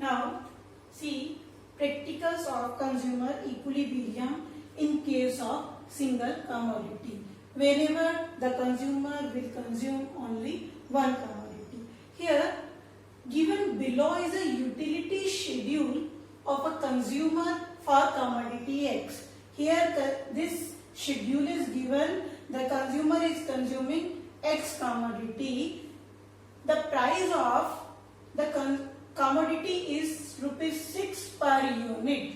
Now, see practicals of consumer equilibrium in case of single commodity. Whenever the consumer will consume only one commodity. Here, given below is a utility schedule of a consumer for commodity X. Here, this schedule is given. The consumer is consuming X commodity. The price of the commodity is rupees 6 per unit.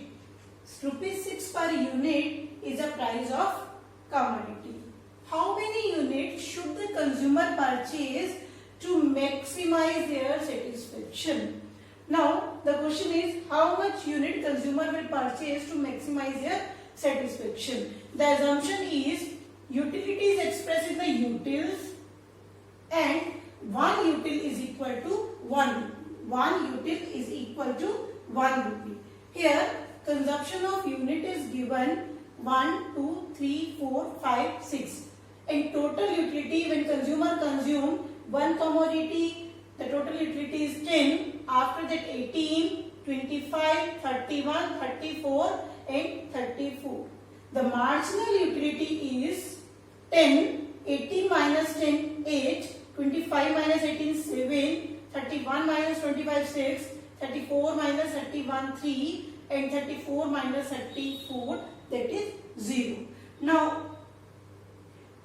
Rupees 6 per unit is the price of commodity. How many units should the consumer purchase to maximize their satisfaction? Now the question is, how much unit consumer will purchase to maximize their satisfaction? The assumption is utility is expressed in the utils and one util is equal to 1. One util is equal to 1 rupee. Here consumption of unit is given 1, 2, 3, 4, 5, 6. And total utility when consumer consume one commodity, the total utility is 10. After that 18, 25, 31, 34 and 34. The marginal utility is 10. 18 minus 10, 8. 25 minus 18, 7. 31 minus 25, 6. 34 minus 31, 3. And 34 minus 34, that is 0. Now,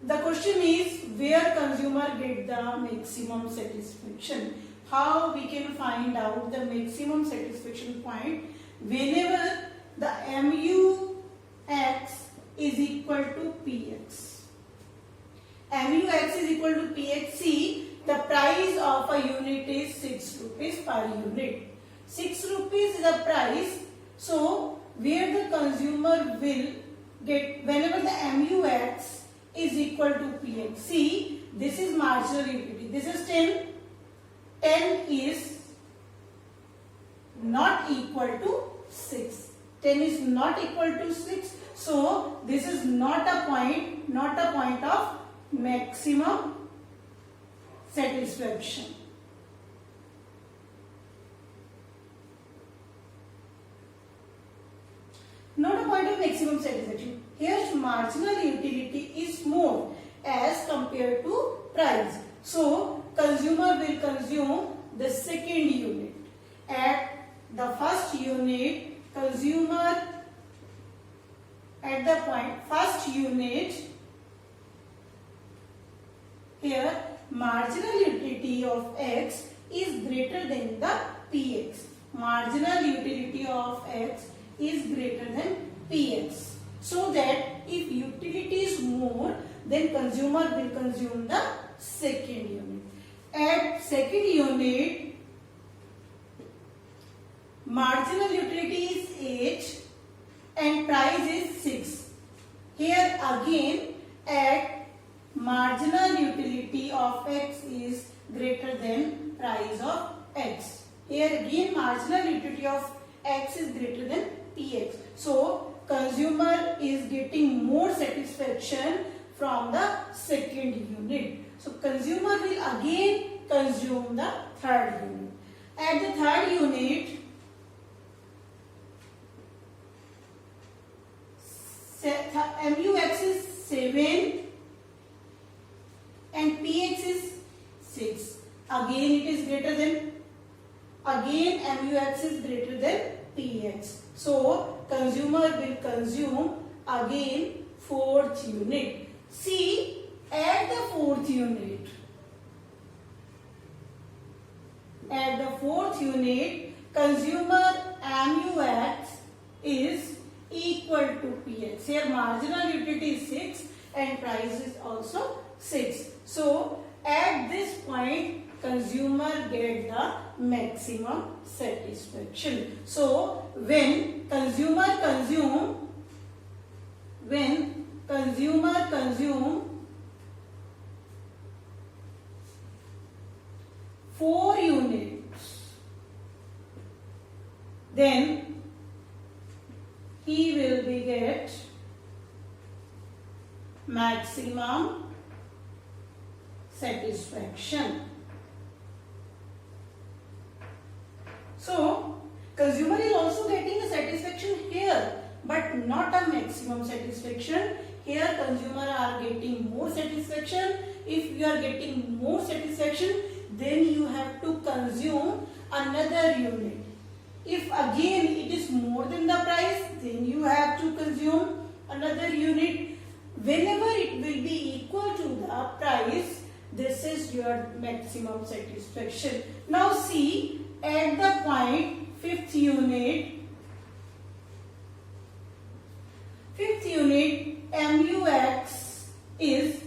the question is where consumer get the maximum satisfaction. How we can find out the maximum satisfaction point? Whenever the MUX is equal to PX. MUX is equal to PX. See, the price of a unit is 6 rupees per unit. 6 rupees is the price. So, where the consumer will get, whenever the MUX is equal to PX. See, this is marginal utility. This is 10. 10 is not equal to 6. 10 is not equal to 6. So, this is not a point of maximum satisfaction. Not a point of maximum satisfaction. Here marginal utility is more as compared to price. So consumer will consume the second unit. At the first unit, consumer at the point first unit, here marginal utility of X is greater than the PX. Marginal utility of X is greater than PX. So that if utility is more, then consumer will consume the second unit. At second unit, marginal utility is 8 and price is 6. Here again, at marginal utility of X is greater than price of X. Here again, marginal utility of X is greater than PX. So, consumer is getting more satisfaction from the second unit. So, consumer will again consume the third unit. At the third unit, MUX is 7 and PX is 6. Again it is greater than, again MUX is greater than PX. So, consumer will consume again fourth unit. See, at the fourth unit, consumer MUX is equal to PX. Here marginal utility is 6 and price is also 6. So, at this point, consumer get the maximum satisfaction. So, when consumer consume 4 units, then he will be get maximum satisfaction. So, Consumer is also getting a satisfaction here, but not a maximum satisfaction. Here consumer are getting more satisfaction. If you are getting more satisfaction, then you have to consume another unit. If again it is more than the price, then you have to consume another unit. Whenever it will be equal to the price, this is your maximum satisfaction. Now see, at the point fifth unit MUX is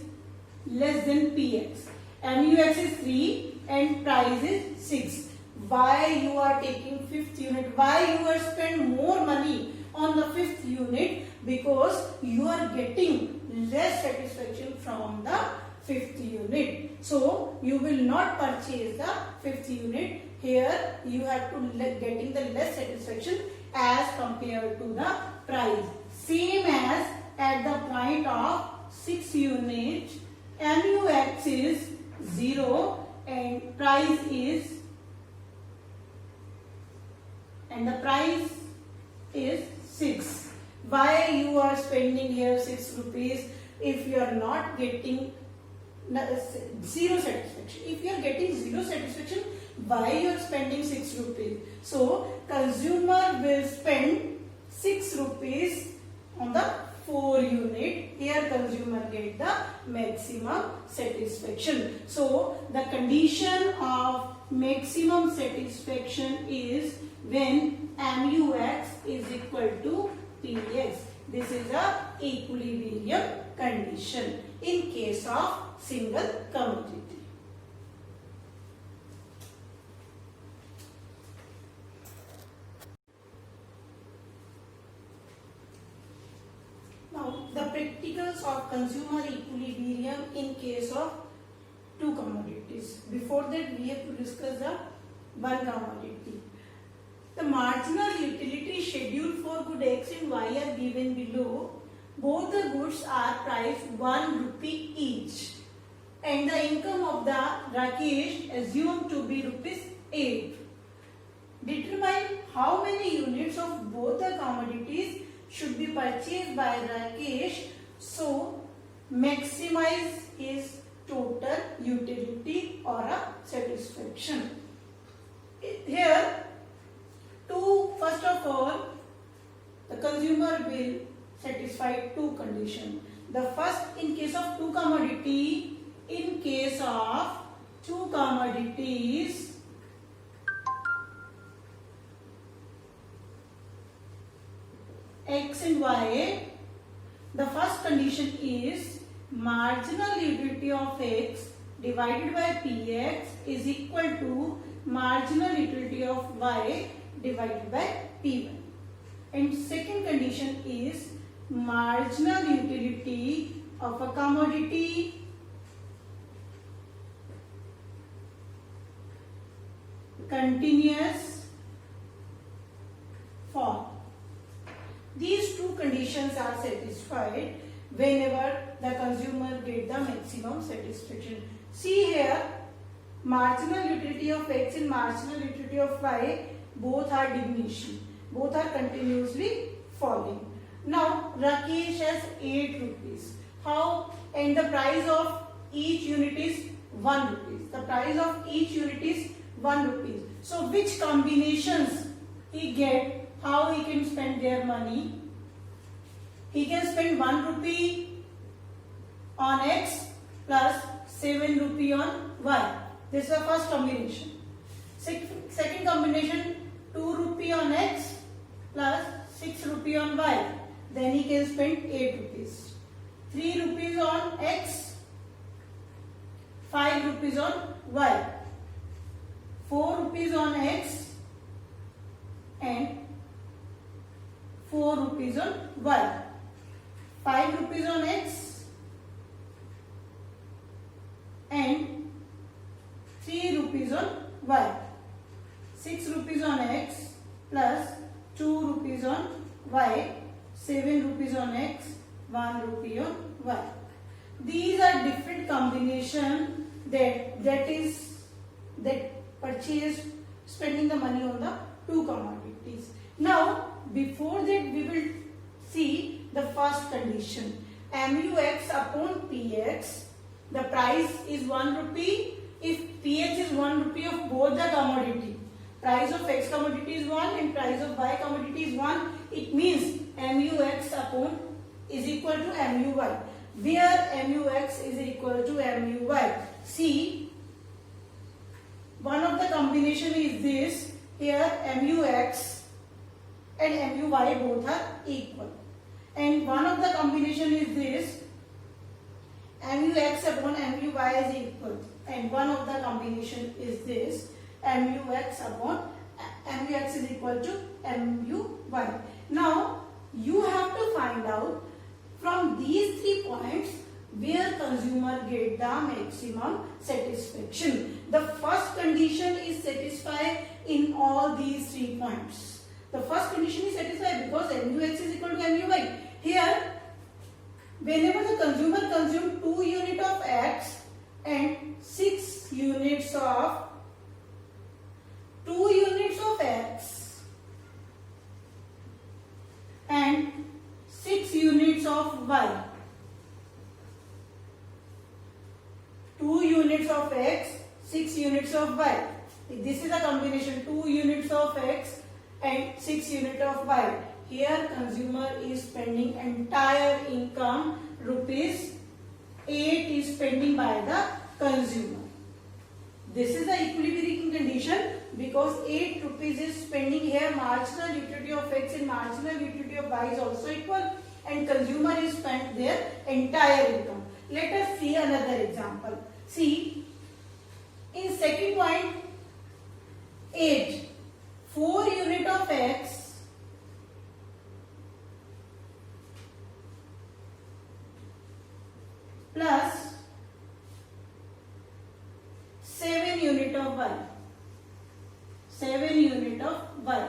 less than PX. MUX is 3 and price is 6. Why you are taking fifth unit? Why you are spend more money on the fifth unit? Because you are getting less satisfaction from the fifth unit. So you will not purchase the fifth unit. Here you have to getting the less satisfaction as compared to the price. Same as at the point of 6th unit, MUX is 0 and price is the price is 6. Why you are spending here 6 rupees if you are not getting zero satisfaction? If you are getting zero satisfaction, why you are spending 6 rupees? So consumer will spend 6 rupees on the 4 unit. Here consumer get the maximum satisfaction. So the condition of maximum satisfaction is when MUX is equal to PX. This is a equilibrium condition in case of single commodity. Now the practicals of consumer equilibrium in case of two commodities. Before that we have to discuss the one commodity. The marginal utility schedule for good X and Y are given below. Both the goods are priced 1 rupee each and the income of the Rakesh assumed to be rupees 8. Determine how many units of both the commodities should be purchased by Rakesh so maximize his total utility or a satisfaction. Here, first of all, the consumer will satisfy two conditions. The first, in case of two commodities, X and Y, the first condition is marginal utility of X divided by PX is equal to marginal utility of Y divided by P1. And second condition is marginal utility of a commodity continuous form. These two conditions are satisfied whenever the consumer get the maximum satisfaction. See here, marginal utility of X and marginal utility of Y both are diminishing, both are continuously falling. Now Rakesh has 8 rupees. How? And the price of each unit is 1 rupees. The price of each unit is 1 rupees. So which combinations he get? How he can spend their money? He can spend 1 rupee on X plus 7 rupee on Y. This is the first combination. Second combination, 2 rupee on X plus 6 rupee on Y. Then he can spend 8 rupees. 3 rupees on X, 5 rupees on Y. 4 rupees on X and 4 rupees on Y. 5 rupees on X and 3 rupees on Y. 6 rupees on X plus 2 rupees on Y. 7 rupees on X, 1 rupee on Y. These are different combination that purchase spending the money on the two commodities. Now, before that, we will see the first condition. MUX upon PX, the price is 1 rupee. If PX is 1 rupee of both the commodity, price of X commodity is 1 and price of Y commodity is 1, it means MUX upon is equal to MUY, where MUX is equal to MUY. See, one of the combination is this, here MUX and MUY both are equal, and one of the combination is this, MUX upon MUY is equal, and one of the combination is this, MUX upon MUX is equal to MUY. Now you have to find out from these 3 points where consumer get the maximum satisfaction. The first condition is satisfied in all these 3 points. The first condition is satisfied because MUX is equal to MUY. Here, whenever the consumer consumes 2 units of X and 6 units of 2 units of X and 6 units of Y. 2 units of X, 6 units of Y. This is a combination, 2 units of X and 6 units of Y. Here consumer is spending entire income, rupees 8 is spending by the consumer. This is the equilibrium condition because 8 rupees is spending here, marginal utility of X and marginal utility of Y is also equal, and consumer is spent their entire income. Let us see another example. See, in second point, 8, 4 unit of X plus 7 unit of Y. 7 unit of Y.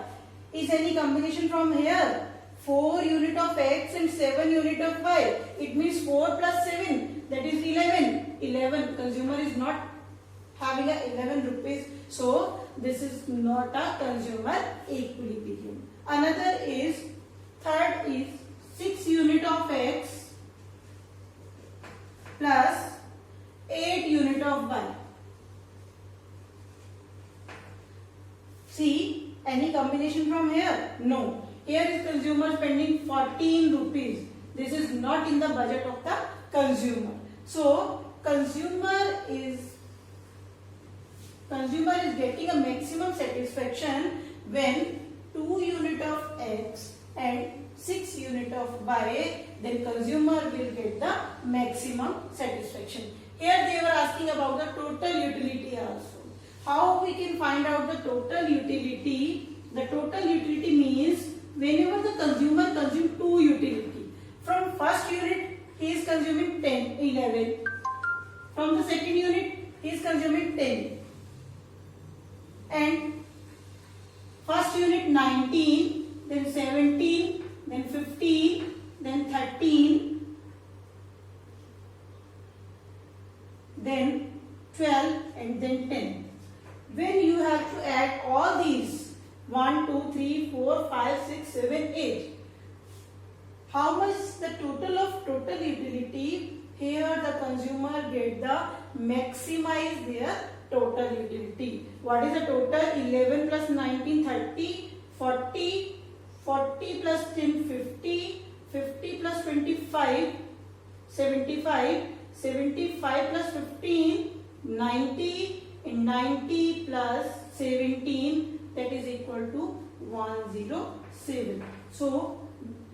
Is any combination from here? 4 unit of X and 7 unit of Y. It means 4 plus 7, that is 11. 11. Consumer is not having a 11 rupees. So, this is not a consumer equilibrium. Another is, third is 6 unit of X plus 8 unit of Y. See, any combination from here? No. Here is consumer spending 14 rupees. This is not in the budget of the consumer. So, consumer is getting a maximum satisfaction when 2 unit of X and 6 unit of Y, then consumer will get the maximum satisfaction. Here they were asking about the total utility also. How we can find out the total utility? The total utility means whenever the consumer consumes 2 utility. From first unit he is consuming 10, 11. From the second unit he is consuming 10. And first unit 19, then 17, then 15, then 13, then 12 and then 10. When you have to add all these 1, 2, 3, 4, 5, 6, 7, 8. How much the total of total utility? Here the consumer get the maximize their total utility. What is the total? 11 plus 19, 30, 40, 40 plus 10, 50, 50 plus 25, 75, 75 plus 15, 90, and 90 plus 17, that is equal to 107. So,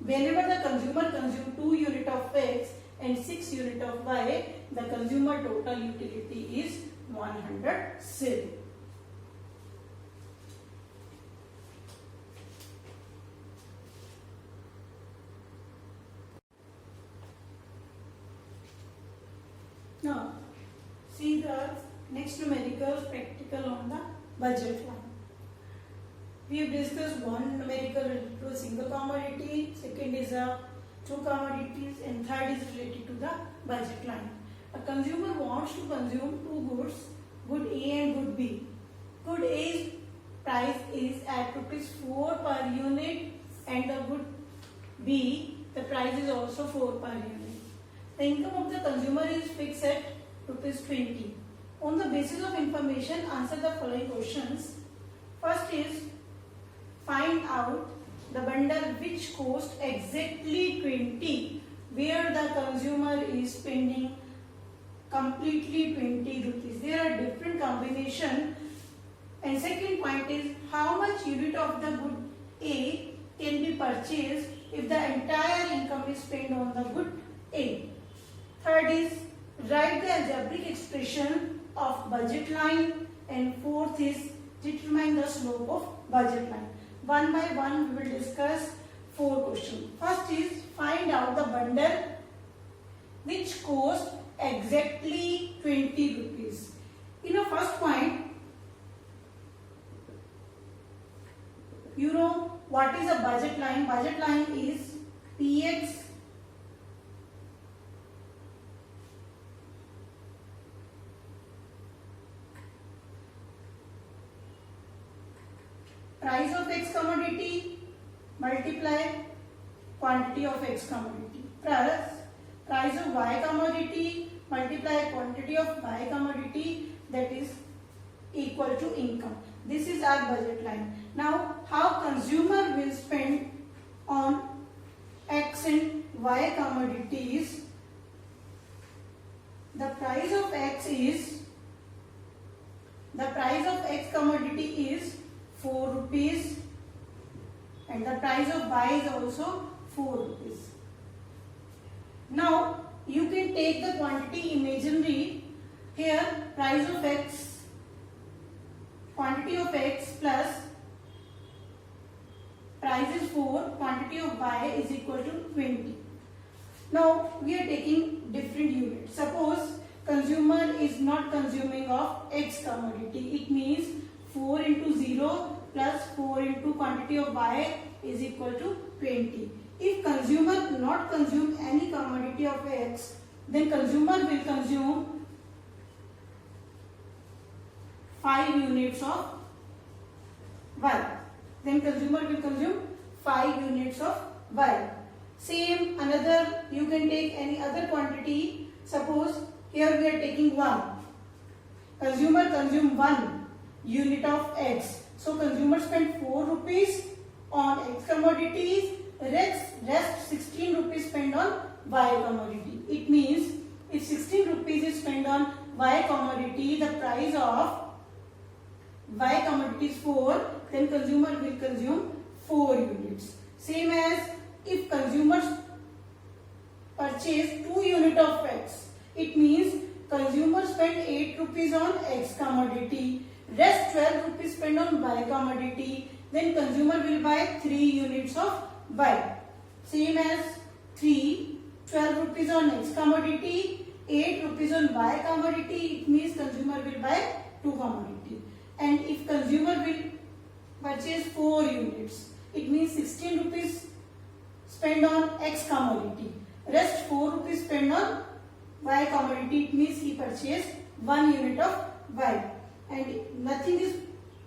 whenever the consumer consumes 2 unit of X and 6 unit of Y, the consumer total utility is 107. Now, see the next numerical practical on the budget line. We have discussed one numerical related to a single commodity, second is a 2 commodities, and third is related to the budget line. A consumer wants to consume 2 goods, good A and good B. Good A is price is at rupees 4 per unit, and the good B, the price is also 4 per unit. The income of the consumer is fixed at rupees 20. On the basis of information, answer the following questions. First is, find out the bundle which cost exactly 20, where the consumer is spending completely 20 rupees. There are different combination. And second point is, how much unit of the good A can be purchased if the entire income is spent on the good A. Third is, write the algebraic expression of budget line. And fourth is, determine the slope of budget line. One by one we will discuss 4 questions. First is, find out the bundle which cost exactly 20 rupees. In the first point, you know what is a budget line. Budget line is PX price of X commodity multiply quantity of X commodity plus price of Y commodity multiply quantity of Y commodity, that is equal to income. This is our budget line. Now, how consumer will spend on X and Y commodities? The price of X commodity is 4 rupees, and the price of Y is also 4 rupees. Now, you can take the quantity imaginary. Here, price of X, quantity of X plus price is 4, quantity of Y is equal to 20. Now, we are taking different units. Suppose consumer is not consuming of X commodity. It means 4 into 0 plus 4 into quantity of Y is equal to 20. If consumer not consume any commodity of X, then consumer will consume 5 units of Y. Then consumer will consume 5 units of Y. Same, another, you can take any other quantity. Suppose here we are taking 1. Consumer consume 1 unit of X. So consumer spent 4 rupees on X commodities. Rest 16 rupees spent on Y commodity. It means if 16 rupees is spent on Y commodity, the price of Y commodity is 4, then consumer will consume 4 units. Same as if consumers purchase 2 units of X, it means consumer spend 8 rupees on X commodity, rest 12 rupees spent on Y commodity, then consumer will buy 3 units of Y. Same as 12 rupees on X commodity, 8 rupees on Y commodity, it means consumer will buy 2 commodity. And if consumer will purchase 4 units, it means 16 rupees spend on X commodity, rest 4 rupees spend on Y commodity, it means he purchased 1 unit of Y. And nothing is,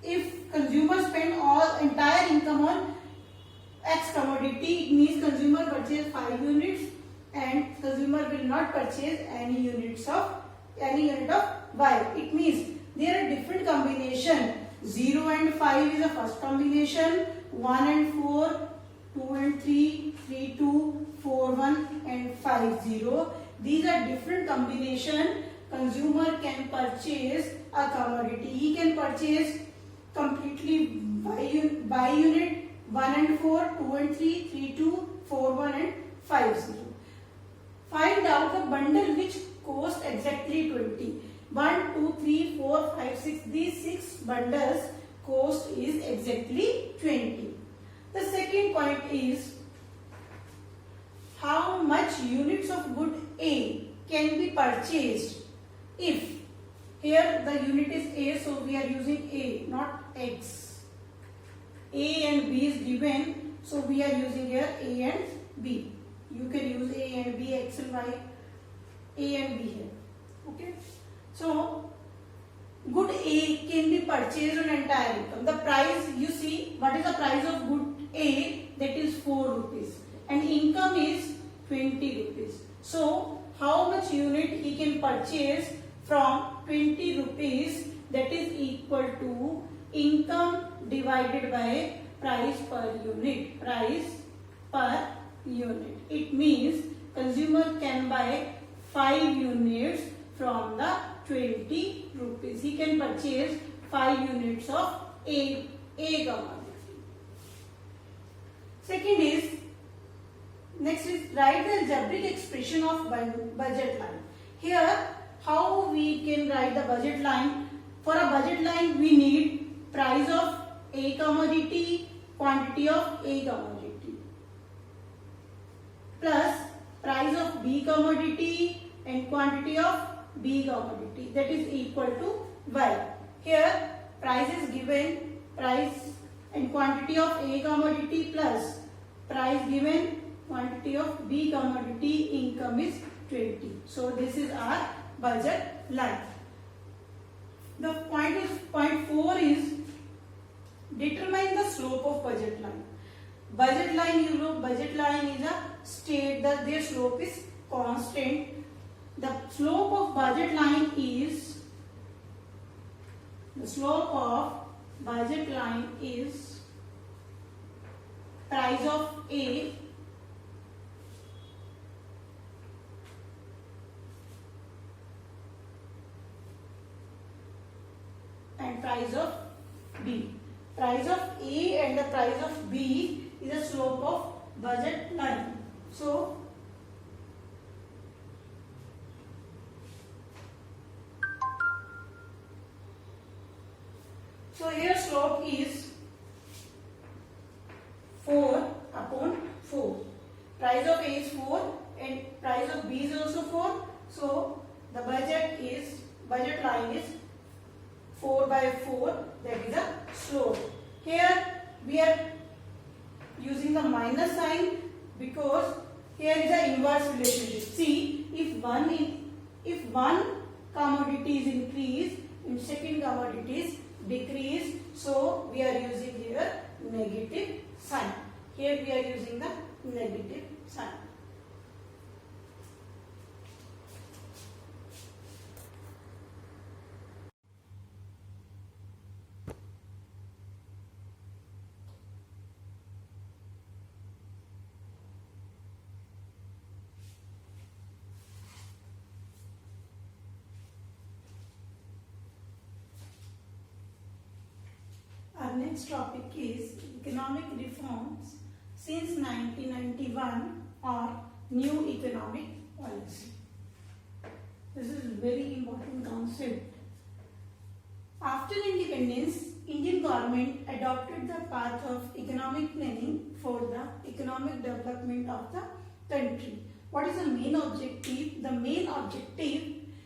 if consumer spend all entire income on X commodity, it means consumer purchase 5 units and consumer will not purchase any unit of Y. It means there are different combination. 0 and 5 is the first combination, 1 and 4, 2 and 3, 3, 2, 4, 1 and 5, 0. These are different combination. Consumer can purchase a commodity. He can purchase completely by unit 1 and 4, 2 and 3, 3, 2, 4, 1 and 5, 0. Find out the bundle which cost exactly 20. 1, 2, 3, 4, 5, 6. These 6 bundles cost is exactly 20. The second point is, how much units of good A can be purchased if, here the unit is A, so we are using A, not X. A and B is given, so we are using here A and B. You can use A and B, X and Y, A and B here. Okay. So, good good A can be purchased on entire income. The price, you see, what is the price of good A? That is 4 rupees. And income is 20 rupees. So, how much unit he can purchase from 20 rupees? That is equal to income divided by price per unit. Price per unit. It means consumer can buy 5 units from the 20 rupees. He can purchase 5 units of A commodity. Second is, next is write the algebraic expression of budget line. Here, how we can write the budget line? For a budget line, we need price of A commodity, quantity of A commodity, plus price of B commodity and quantity of B commodity, that is equal to Y. Here price is given, price and quantity of A commodity plus price given, quantity of B commodity, income is 20. So this is our budget line. The point 4 is determine the slope of budget line. Budget line, you know, budget line is a state that their slope is constant. The slope of budget line is, the slope of budget line is price of A and price of B. Price of A and the price of B is the slope of budget line. So here slope is 4 upon 4. Price of A is 4 and price of B is also 4. So the budget line is 4 by 4, that is a slope. Here we are using the minus sign because here is an inverse relationship. See, if one commodity is increased and second commodity is decreased, so we are using here negative sign. Here we are using the negative sign. Next topic is economic reforms since 1991 or new economic policy. This is a very important concept. After independence, Indian government adopted the path of economic planning for the economic development of the country. What is the main objective? The main objective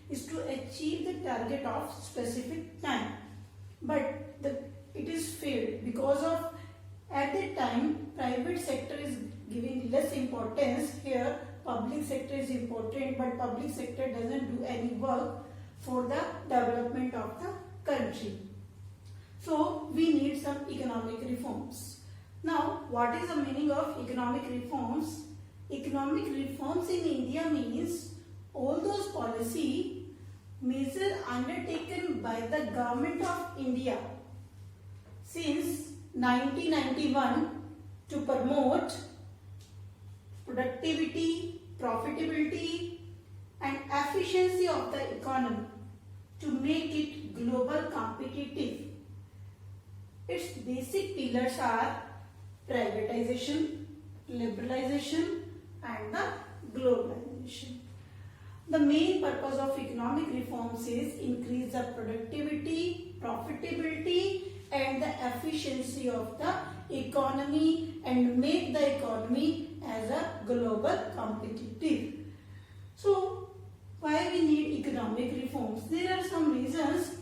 is to achieve the target of specific time. But it is failed because of at that time private sector is giving less importance. Here public sector is important, but public sector doesn't do any work for the development of the country. So we need some economic reforms. Now what is the meaning of economic reforms? Economic reforms in India means all those policy measures undertaken by the government of India since 1991 to promote productivity, profitability and efficiency of the economy to make it global competitive. Its basic pillars are privatization, liberalization and the globalization. The main purpose of economic reforms is increase the productivity, profitability and the efficiency of the economy and make the economy as a global competitive. So why we need economic reforms? There are some reasons.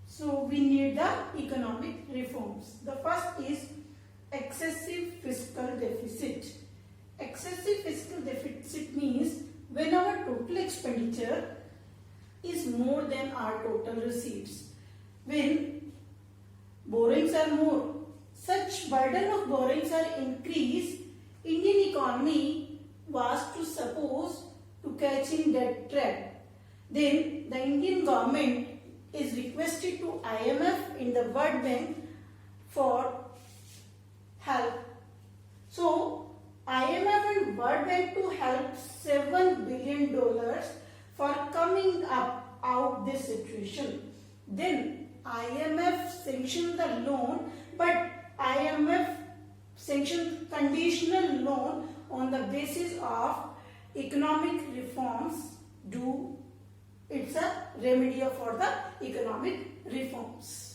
So we need the economic reforms. The first is excessive fiscal deficit. Excessive fiscal deficit means when our total expenditure is more than our total receipts. when borrowings are more, such burden of borrowings are increased, Indian economy was to suppose to catch in debt trap. Then the Indian government is requested to IMF in the World Bank for help. So IMF and World Bank to help $7 billion for coming up out this situation. Then IMF sanctioned the loan, but IMF sanctioned conditional loan on the basis of economic reforms. It's a remedy for the economic reforms.